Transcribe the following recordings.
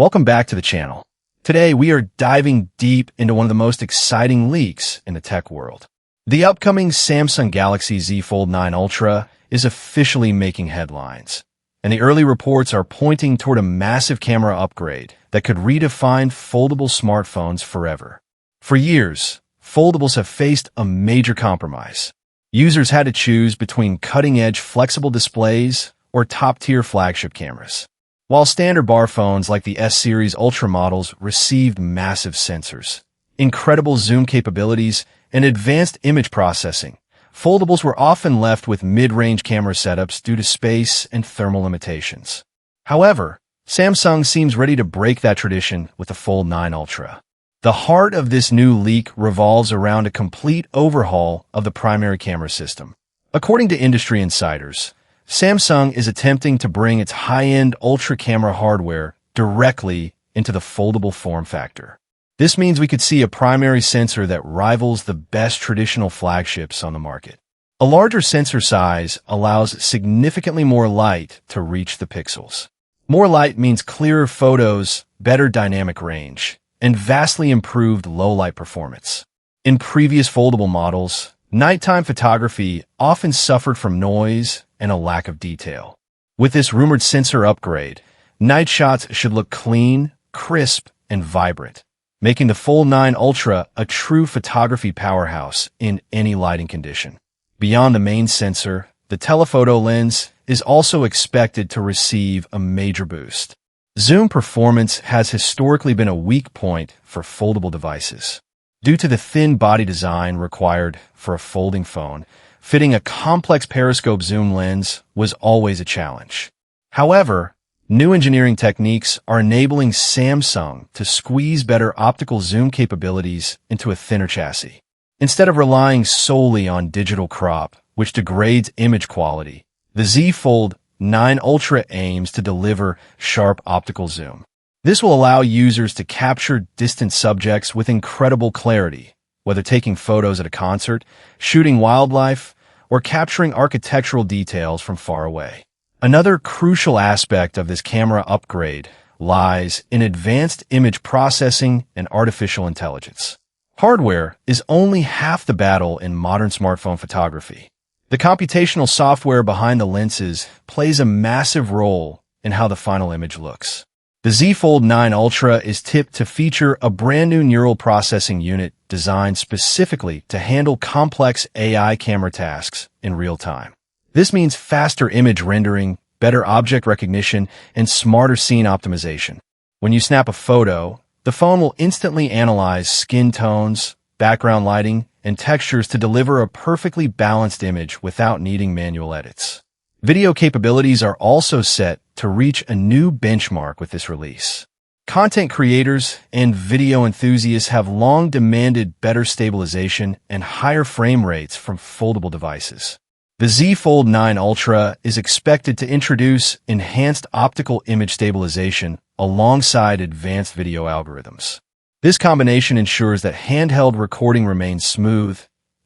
Welcome back to the channel. Today, we are diving deep into one of the most exciting leaks in the tech world. The upcoming Samsung Galaxy Z Fold 9 Ultra is officially making headlines, and the early reports are pointing toward a massive camera upgrade that could redefine foldable smartphones forever. For years, foldables have faced a major compromise. Users had to choose between cutting-edge flexible displays or top-tier flagship cameras. While standard bar phones like the S-Series Ultra models received massive sensors, incredible zoom capabilities, and advanced image processing, foldables were often left with mid-range camera setups due to space and thermal limitations. However, Samsung seems ready to break that tradition with the Fold 9 Ultra. The heart of this new leak revolves around a complete overhaul of the primary camera system. According to industry insiders, Samsung is attempting to bring its high-end ultra camera hardware directly into the foldable form factor. This means we could see a primary sensor that rivals the best traditional flagships on the market. A larger sensor size allows significantly more light to reach the pixels. More light means clearer photos, better dynamic range, and vastly improved low-light performance. In previous foldable models, nighttime photography often suffered from noise and a lack of detail. With this rumored sensor upgrade, night shots should look clean, crisp, and vibrant, making the Fold 9 Ultra a true photography powerhouse in any lighting condition. Beyond the main sensor, the telephoto lens is also expected to receive a major boost. Zoom performance has historically been a weak point for foldable devices. Due to the thin body design required for a folding phone, fitting a complex periscope zoom lens was always a challenge. However, new engineering techniques are enabling Samsung to squeeze better optical zoom capabilities into a thinner chassis. Instead of relying solely on digital crop, which degrades image quality, the Z Fold 9 Ultra aims to deliver sharp optical zoom. This will allow users to capture distant subjects with incredible clarity, whether taking photos at a concert, shooting wildlife, or capturing architectural details from far away. Another crucial aspect of this camera upgrade lies in advanced image processing and artificial intelligence. Hardware is only half the battle in modern smartphone photography. The computational software behind the lenses plays a massive role in how the final image looks. The Z Fold 9 Ultra is tipped to feature a brand new neural processing unit designed specifically to handle complex AI camera tasks in real time. This means faster image rendering, better object recognition, and smarter scene optimization. When you snap a photo, the phone will instantly analyze skin tones, background lighting, and textures to deliver a perfectly balanced image without needing manual edits. Video capabilities are also set to reach a new benchmark with this release. Content creators and video enthusiasts have long demanded better stabilization and higher frame rates from foldable devices. The Z Fold 9 Ultra is expected to introduce enhanced optical image stabilization alongside advanced video algorithms. This combination ensures that handheld recording remains smooth,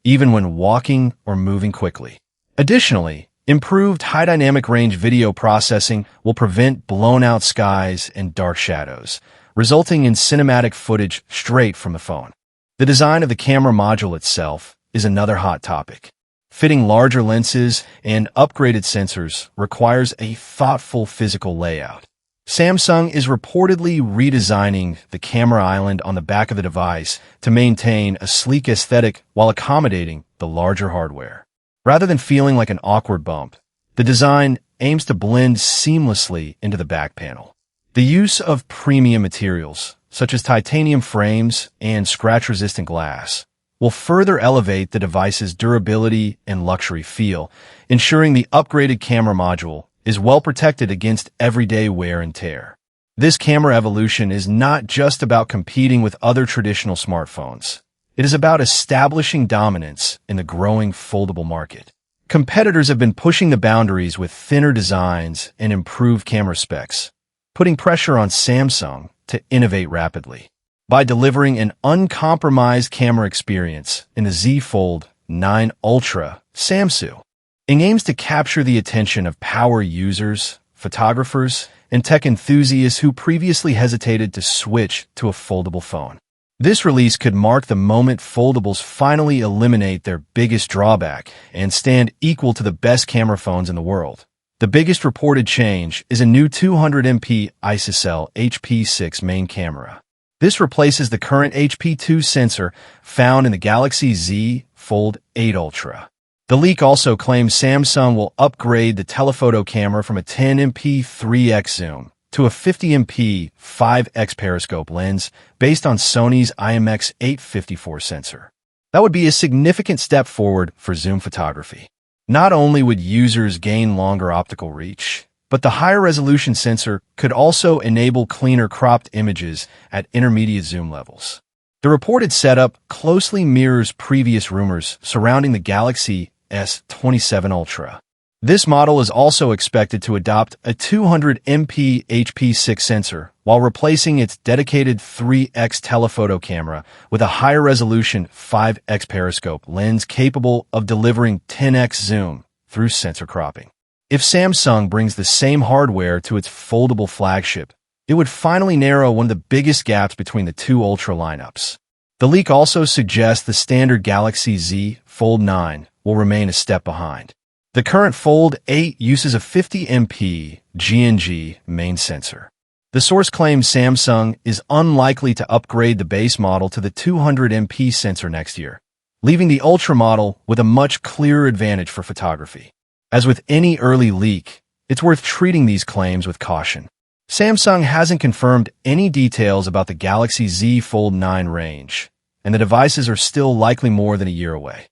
even when walking or moving quickly. Additionally, improved high dynamic range video processing will prevent blown-out skies and dark shadows, resulting in cinematic footage straight from the phone. The design of the camera module itself is another hot topic. Fitting larger lenses and upgraded sensors requires a thoughtful physical layout. Samsung is reportedly redesigning the camera island on the back of the device to maintain a sleek aesthetic while accommodating the larger hardware. Rather than feeling like an awkward bump, the design aims to blend seamlessly into the back panel. The use of premium materials, such as titanium frames and scratch-resistant glass, will further elevate the device's durability and luxury feel, ensuring the upgraded camera module is well protected against everyday wear and tear. This camera evolution is not just about competing with other traditional smartphones. It is about establishing dominance in the growing foldable market. Competitors have been pushing the boundaries with thinner designs and improved camera specs, putting pressure on Samsung to innovate rapidly. By delivering an uncompromised camera experience in the Z Fold 9 Ultra, Samsung aims to capture the attention of power users, photographers, and tech enthusiasts who previously hesitated to switch to a foldable phone. This release could mark the moment foldables finally eliminate their biggest drawback and stand equal to the best camera phones in the world. The biggest reported change is a new 200MP ISOCELL HP6 main camera. This replaces the current HP2 sensor found in the Galaxy Z Fold 8 Ultra. The leak also claims Samsung will upgrade the telephoto camera from a 10MP 3x zoom to a 50MP 5x periscope lens based on Sony's IMX854 sensor. That would be a significant step forward for zoom photography. Not only would users gain longer optical reach, but the higher resolution sensor could also enable cleaner cropped images at intermediate zoom levels. The reported setup closely mirrors previous rumors surrounding the Galaxy S27 Ultra. This model is also expected to adopt a 200MP HP6 sensor while replacing its dedicated 3x telephoto camera with a higher resolution 5x periscope lens capable of delivering 10x zoom through sensor cropping. If Samsung brings the same hardware to its foldable flagship, it would finally narrow one of the biggest gaps between the two Ultra lineups. The leak also suggests the standard Galaxy Z Fold 9 will remain a step behind. The current Fold 8 uses a 50MP GNG main sensor. The source claims Samsung is unlikely to upgrade the base model to the 200MP sensor next year, leaving the Ultra model with a much clearer advantage for photography. As with any early leak, it's worth treating these claims with caution. Samsung hasn't confirmed any details about the Galaxy Z Fold 9 range, and the devices are still likely more than a year away.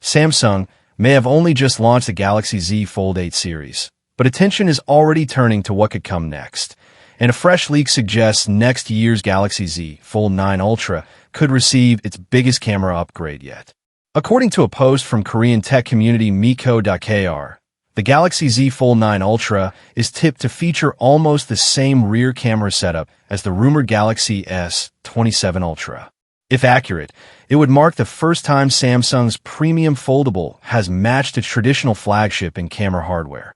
Samsung may have only just launched the Galaxy Z Fold 8 series, but attention is already turning to what could come next, and a fresh leak suggests next year's Galaxy Z Fold 9 Ultra could receive its biggest camera upgrade yet. According to a post from Korean tech community Miko.kr, the Galaxy Z Fold 9 Ultra is tipped to feature almost the same rear camera setup as the rumored Galaxy S27 Ultra. If accurate, it would mark the first time Samsung's premium foldable has matched its traditional flagship in camera hardware.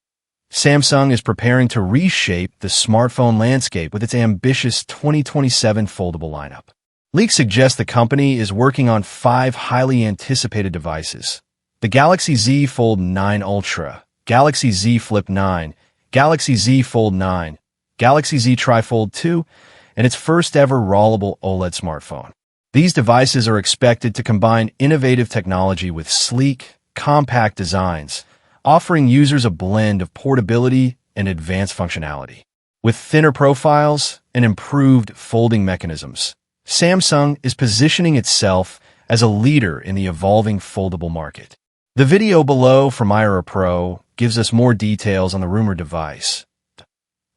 Samsung is preparing to reshape the smartphone landscape with its ambitious 2027 foldable lineup. Leaks suggest the company is working on 5 highly anticipated devices: the Galaxy Z Fold 9 Ultra, Galaxy Z Flip 9, Galaxy Z Fold 9, Galaxy Z Tri-Fold 2, and its first-ever rollable OLED smartphone. These devices are expected to combine innovative technology with sleek, compact designs, offering users a blend of portability and advanced functionality. With thinner profiles and improved folding mechanisms, Samsung is positioning itself as a leader in the evolving foldable market. The video below from Ira Pro gives us more details on the rumored device.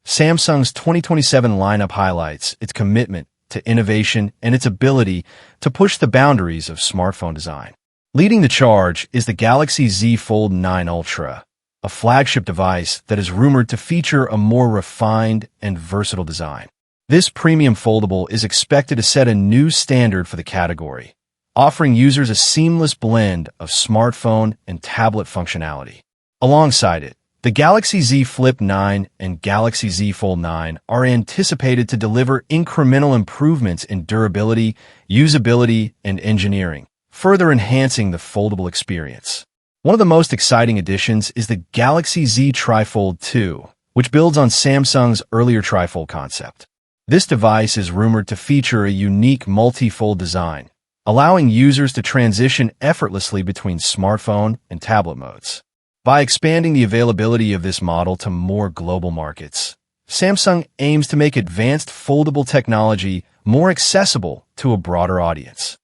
Samsung's 2027 lineup highlights its commitment to innovation and its ability to push the boundaries of smartphone design. Leading the charge is the Galaxy Z Fold 9 Ultra, a flagship device that is rumored to feature a more refined and versatile design. This premium foldable is expected to set a new standard for the category, offering users a seamless blend of smartphone and tablet functionality. Alongside it, the Galaxy Z Flip 9 and Galaxy Z Fold 9 are anticipated to deliver incremental improvements in durability, usability, and engineering, further enhancing the foldable experience. One of the most exciting additions is the Galaxy Z Tri-Fold 2, which builds on Samsung's earlier Tri-Fold concept. This device is rumored to feature a unique multi-fold design, allowing users to transition effortlessly between smartphone and tablet modes. By expanding the availability of this model to more global markets, Samsung aims to make advanced foldable technology more accessible to a broader audience.